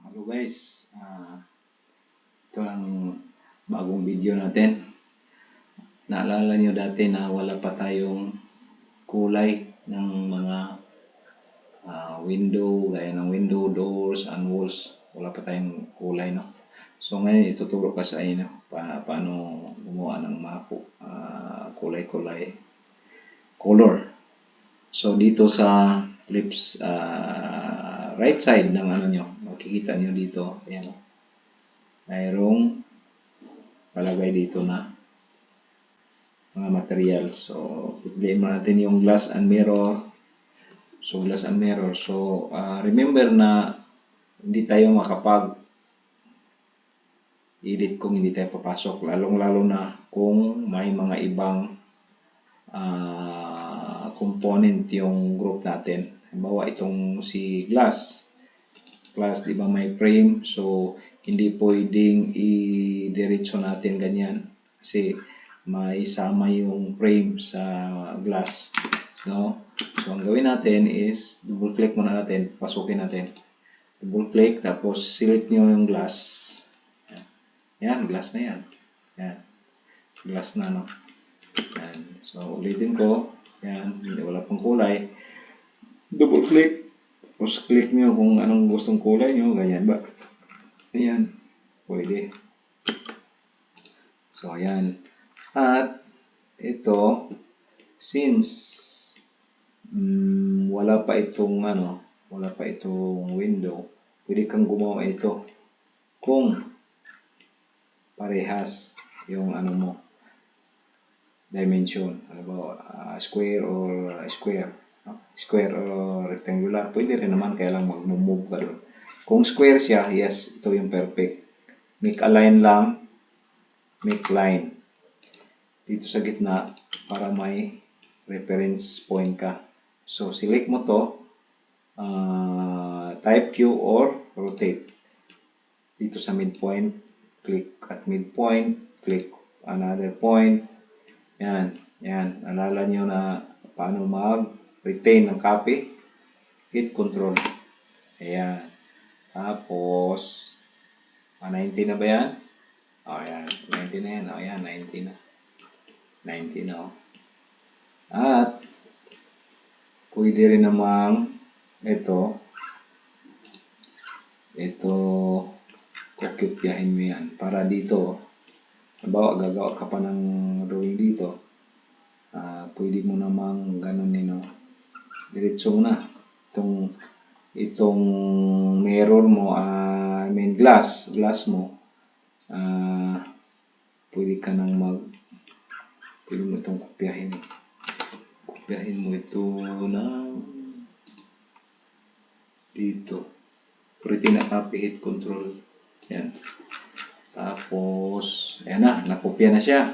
Hello guys, ito ang bagong video natin. Naalala nyo dati na wala pa tayong kulay ng mga window, gaya ng window, doors, and walls. Wala pa tayong kulay, no? So ngayon ituturo ko sa inyo paano gumawa ng mga kulay-kulay color. So dito sa right side ng ano nyo, makikita nyo dito, ayan, mayroong palagay dito na mga materials. So pipiliin mo natin yung glass and mirror. So glass and mirror. So remember na hindi tayo makapag edit kung hindi tayo papasok, lalong-lalo na kung may mga ibang component yung group natin. Halimbawa itong si glass, di ba may frame, so hindi pwedeng i-diretso natin ganyan kasi may isama yung frame sa glass, no? So ang gawin natin is double click muna natin, pasukin natin, double click, tapos select nyo yung glass. Yan, glass na yan. Yan, glass na, no? Yan. So ulitin ko, yan, wala pang kulay, double click, tapos click nyo kung anong gustong kulay nyo, ganyan ba? Ayan, pwede. So ayan. At ito, since wala pa itong window, pwede kang gumawa ito kung parehas yung dimension, square or rectangular, pwede rin naman, kaya lang mag-move ka doon. Kung square siya, yes, ito yung perfect. Make align lang, make line dito sa gitna para may reference point ka. So select mo to, type Q or rotate. Dito sa midpoint, click at midpoint, click another point. Yan, yan. Alala nyo na paano mag-retain ng copy. Hit control. Ayan. Tapos, 90 na ba yan? O, yan. 90 na yan. O, yan. 90 na. 90 na, o. At, pwede rin namang ito, kukopyahin mo yan. Para dito, halimbawa, gagawa ka pa ng drawing dito, pwede mo namang ganun nino. Diretso mo na. Itong mirror mo, glass mo, pwede ka nang pwede mo itong kopyahin. Kopyahin mo ito na dito. Pwede na copy, hit control. Yan. Tapos, ayan na, nakopya na siya.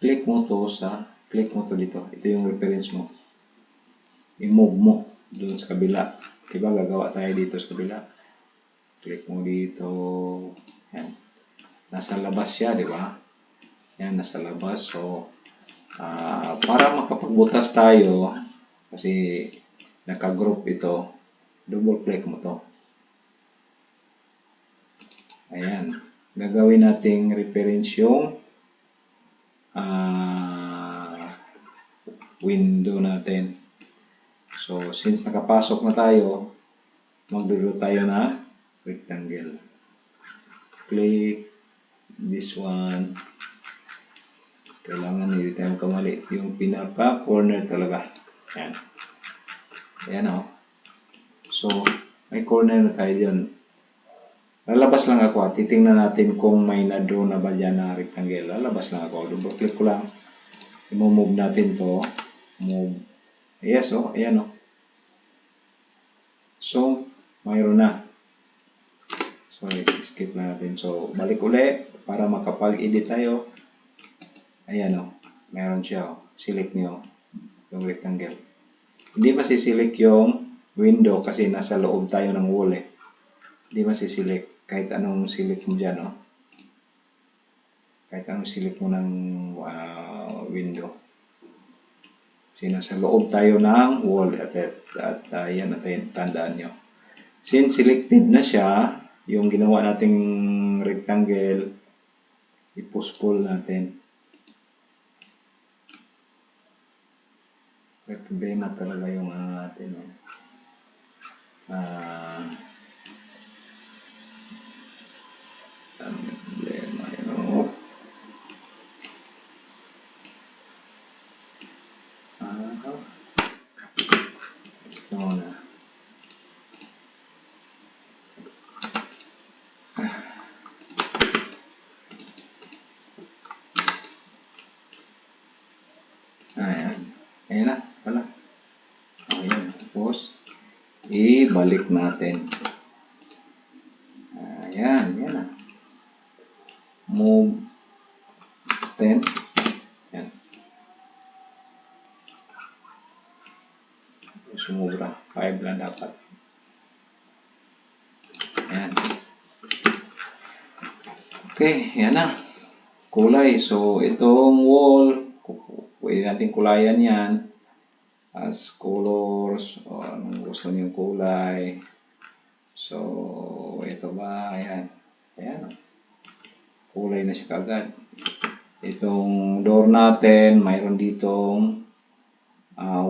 Click mo to dito. Ito yung reference mo. I-move mo doon sa kabila. Diba, gagawa tayo dito sa kabila. Click mo dito. Yan. Nasa labas siya, diba? Yan, nasa labas. So, para makapagbutas tayo, kasi naka-group ito, double click mo to. Ayan. Gagawin nating reference yung window natin. So, since nakapasok na tayo, magdulo tayo na rectangle. Click this one. Kailangan hindi tayo kamali. Yung pinaka-corner talaga. Ayan. Ayan, o. So, may corner na tayo dyan. Lalabas lang ako. Titingnan natin kung may na-draw na ba dyan na rectangle. Lalabas lang ako. Double click ko lang. I-move natin to. Move. Yes, o. Ayan, o. So, mayroon na. So, skip na natin. So, balik uli para makapag-edit tayo. Ayan, o. Mayroon siya, o. Select nyo yung rectangle. Hindi masiselect yung window kasi nasa loob tayo ng wall, eh. Hindi masiselect. Kahit anong select mo dyan, o. Kahit anong select mo ng window. Kasi nasa loob tayo ng wall. At yan, tandaan nyo. Since selected na siya, yung ginawa nating rectangle, i-push-pull natin. May problema talaga yung natin. Problema yun. Ito na. Ayan. Ayan na pala. Ayan. Tapos, ibalik natin. Ayan. Ayan na. Move 10. Ayan. Sumubra. 5 lang dapat. Ayan. Okay. Ayan na. Kulay. So, itong wall, pwede natin kulayan yan as colors o anong gusto niyong kulay. So, ito ba? Ayan. Ayan. Kulay na siya kagad. Itong door natin, mayroon ditong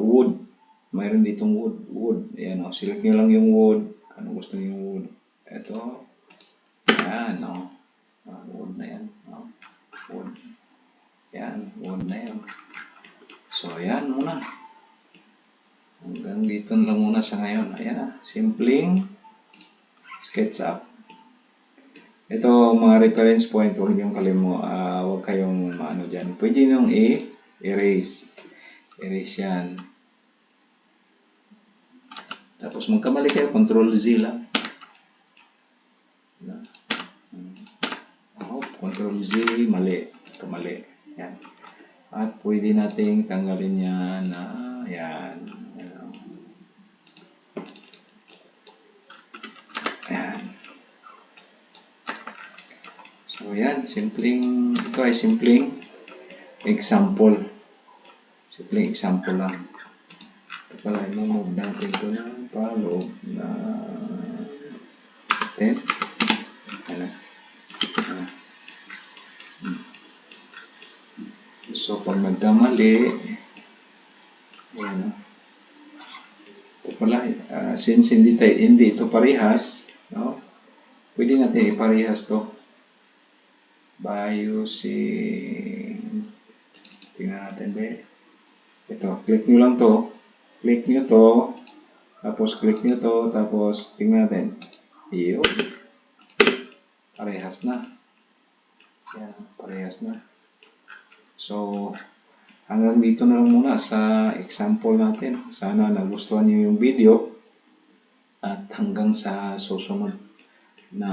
wood. Mayroon ditong wood. Ayan o. Select nyo lang yung wood. Anong gusto nyo yung wood? Ito. Ayan o. Wood na yan. Wood. Ayan. Wood na yan. So, ayan muna. Hanggang dito lang muna sa ngayon. Ayan na. Simpleng SketchUp. Ito mga reference point. Huwag niyong huwag kayong dyan. Pwede niyong i-erase. Erase yan. Tapos magkamali kayo. Control Z lang. Control Z. Mali. Kamali. Yan. At pwede nating tanggalin yan na yan. Ayan. So, yan. Ito ay simpleng example. Simpleng example lang. Ito pala, i-move natin ito ng paloob na 10. Ayan. So, pag nagkamali, ayan. Ito pala, since hindi ito parehas, no? Pwede natin iparehas to by using, tingnan natin ba? Ito, click nyo lang to, click nyo to, tapos click nyo to, tapos tingnan natin. Iyo, parehas na. Yan, parehas na. So, hanggang dito na lang muna sa example natin. Sana nagustuhan niyo yung video. At hanggang sa susunod na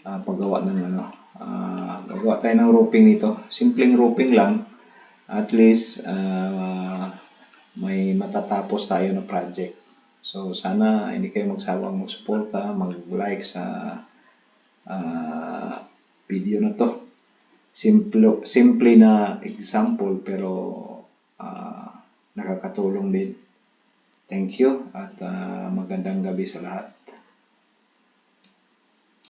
paggawa ng gagawa tayo ng roofing nito. Simpleng roofing lang. At least may matatapos tayo na project. So sana hindi kayo magsawang mag-suporta, mag-like sa video na to. Simple na example pero nakakatulong din. Thank you at magandang gabi sa lahat.